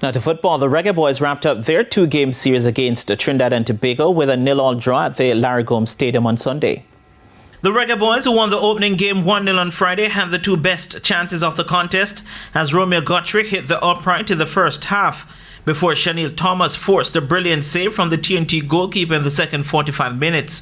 Now to football, the Reggae Boyz wrapped up their two-game series against Trinidad and Tobago with a 0-0 draw at the Larigome Stadium on Sunday. The Reggae Boyz, who won the opening game 1-0 on Friday, had the two best chances of the contest as Romeo Guthrie hit the upright in the first half before Chanel Thomas forced a brilliant save from the TNT goalkeeper in the second 45 minutes.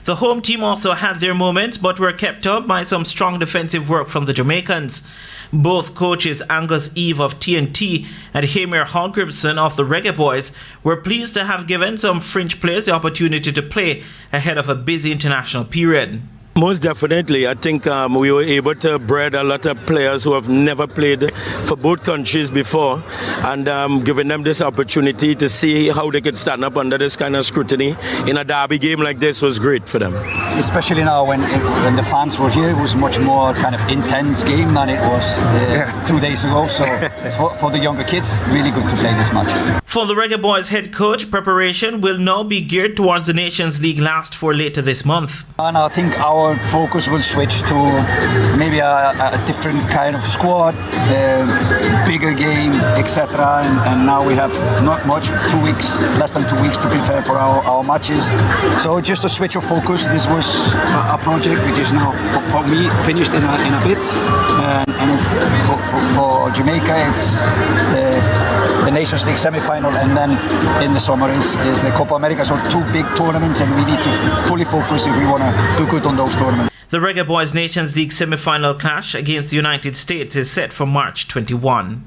The home team also had their moments but were kept up by some strong defensive work from the Jamaicans. Both coaches Angus Eve of TNT and Hamir Hallgrimson of the Reggae Boyz were pleased to have given some fringe players the opportunity to play ahead of a busy international period. Most definitely. I think we were able to breed a lot of players who have never played for both countries before, and giving them this opportunity to see how they could stand up under this kind of scrutiny in a derby game like this was great for them. Especially now when the fans were here, it was much more kind of intense game than it was 2 days ago. So for the younger kids, really good to play this match. For the Reggae Boyz head coach, preparation will now be geared towards the Nations League last for later this month. And I think our focus will switch to maybe a different kind of squad, bigger game, etc. And now we have not much, less than 2 weeks to prepare for our matches. So just a switch of focus. This was a project which is now, for me, finished in a bit. And for Jamaica, it's the Nations League semi-final, and then in the summer is the Copa America. So two big tournaments, and we need to fully focus if we want to do good on those tournaments. The Reggae Boyz Nations League semi-final clash against the United States is set for March 21.